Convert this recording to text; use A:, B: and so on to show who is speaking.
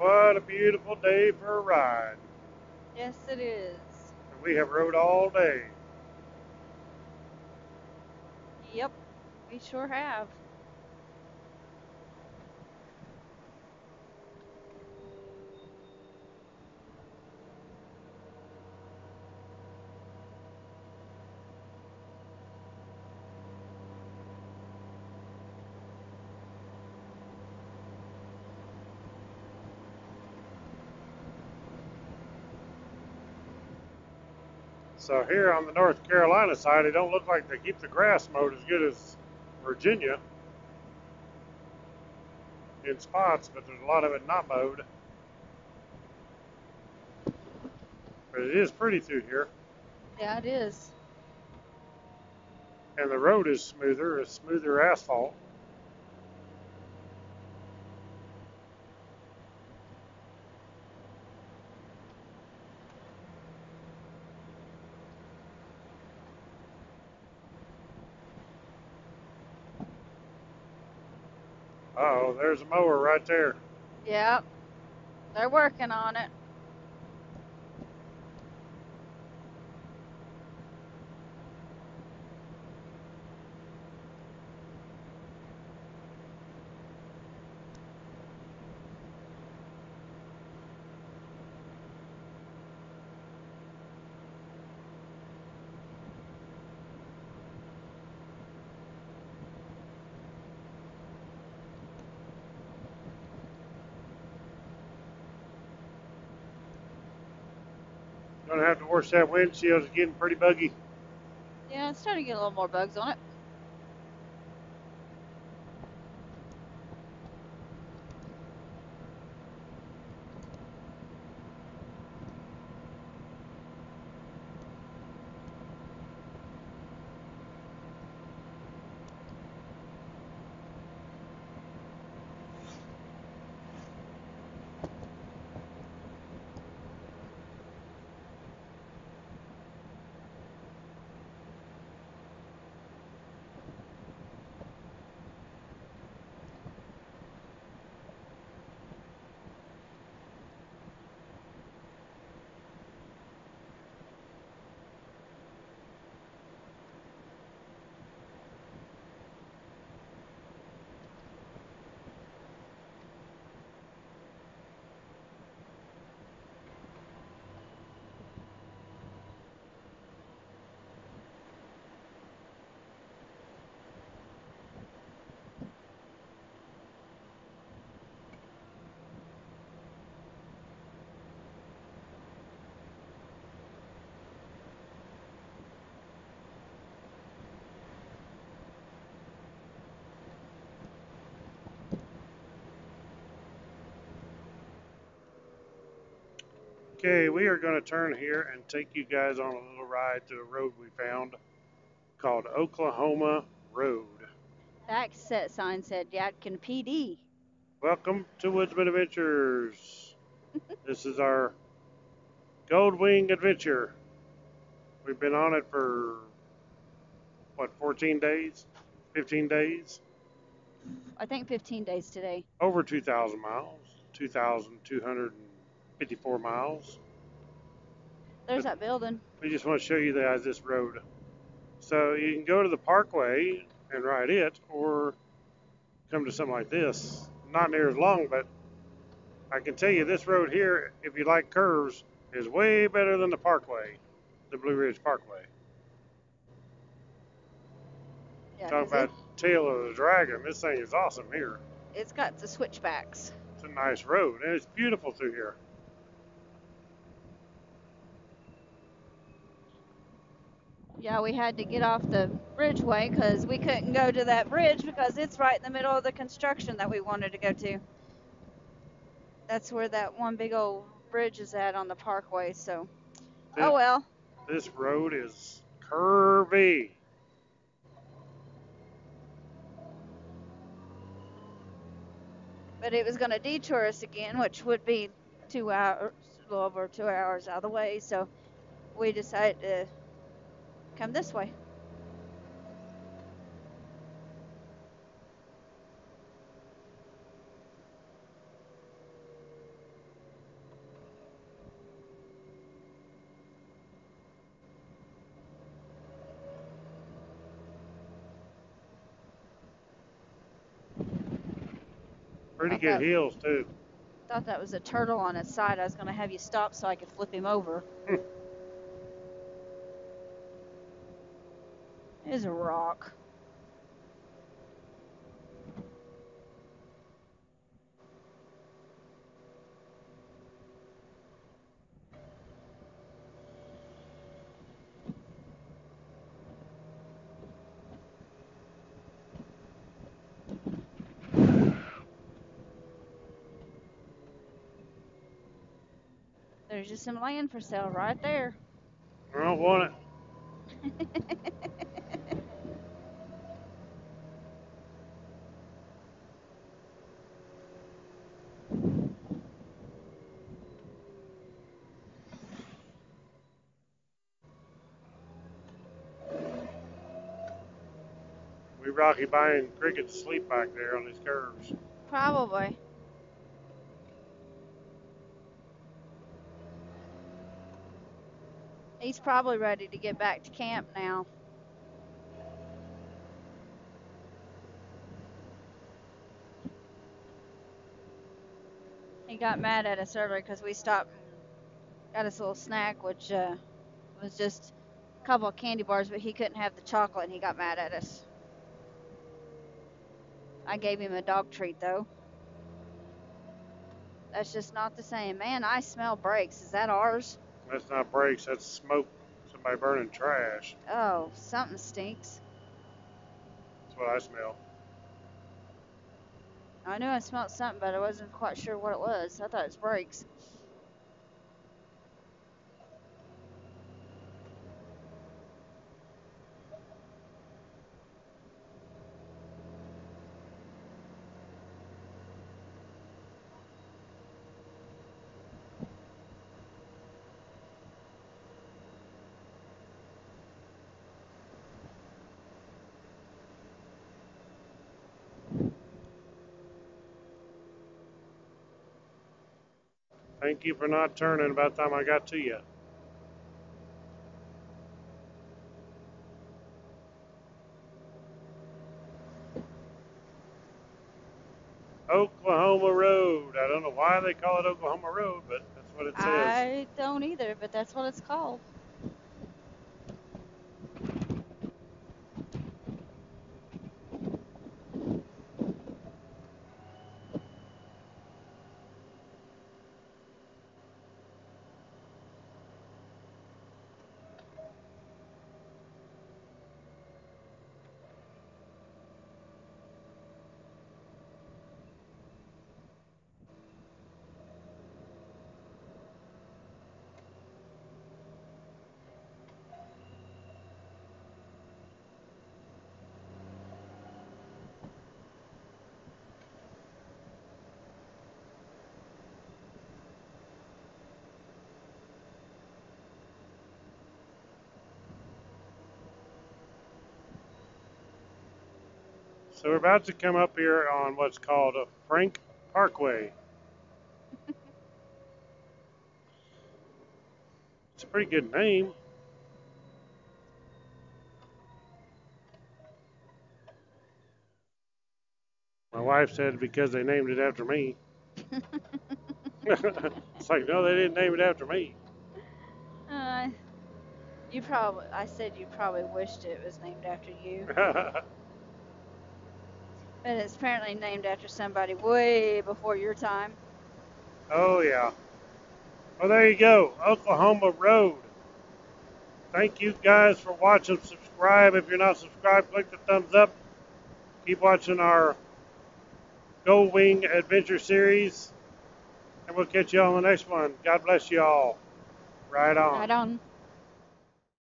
A: what a beautiful day for a ride.
B: Yes, it is.
A: And we have rode all day.
B: Yep, we sure have.
A: So here on the North Carolina side, it don't look like they keep the grass mowed as good as Virginia in spots, but there's a lot of it not mowed. But it is pretty through here.
B: Yeah, it is.
A: And the road is smoother, a smoother asphalt. Uh-oh, there's a mower right there.
B: Yep, they're working on it.
A: Gonna have to wash that windshield. It's getting pretty buggy.
B: Yeah, it's starting to get a little more bugs on it.
A: Okay, we are going to turn here and take you guys on a little ride to a road we found called Oklahoma Road.
B: That set sign said Yadkin PD.
A: Welcome to Woodzman Adventures. This is our Goldwing adventure. We've been on it for, 14 days? 15 days?
B: I think 15 days today.
A: Over 2,000 miles. 2,254 miles.
B: There's that building.
A: We just want to show you guys this road. So you can go to the parkway and ride it, or come to something like this. Not near as long, but I can tell you this road here, if you like curves, is way better than the parkway, the Blue Ridge Parkway.
B: Yeah,
A: Talk about tail of the dragon. This thing is awesome here.
B: It's got the switchbacks.
A: It's a nice road, and it's beautiful through here.
B: Yeah, we had to get off the bridgeway because we couldn't go to that bridge because it's right in the middle of the construction that we wanted to go to. That's where that one big old bridge is at on the parkway, so oh well.
A: This road is curvy.
B: But it was going to detour us again, which would be 2 hours, a little over 2 hours out of the way, so we decided to come this way.
A: Pretty
B: Thought
A: good
B: that,
A: heels too.
B: thought that was a turtle on its side. I was going to have you stop so I could flip him over.
A: Hmm.
B: It is a rock. There's just some land for sale right there.
A: I don't want it. We Rocky buying cricket to sleep back there on these curves.
B: Probably. He's probably ready to get back to camp now. He got mad at us earlier because we stopped and got us a little snack, which was just a couple of candy bars, but he couldn't have the chocolate and he got mad at us. I gave him a dog treat though. That's just not the same. Man, I smell brakes. Is that ours?
A: That's not brakes, that's smoke. Somebody burning trash.
B: Oh, something stinks.
A: That's what I smell.
B: I knew I smelled something, but I wasn't quite sure what it was. I thought it was brakes.
A: Thank you for not turning about the time I got to you. Oklahoma Road. I don't know why they call it Oklahoma Road, but that's what it says.
B: I don't either, but that's what it's called.
A: So we're about to come up here on what's called a Frank Parkway. It's a pretty good name. My wife said because they named it after me. It's like, no, they didn't name it after me.
B: I said you probably wished it was named after you. But it's apparently named after somebody way before your time.
A: Oh, yeah. Well, there you go. Oklahoma Road. Thank you guys for watching. Subscribe. If you're not subscribed, click the thumbs up. Keep watching our Goldwing adventure series. And we'll catch you on the next one. God bless you all. Right on.
B: Right on.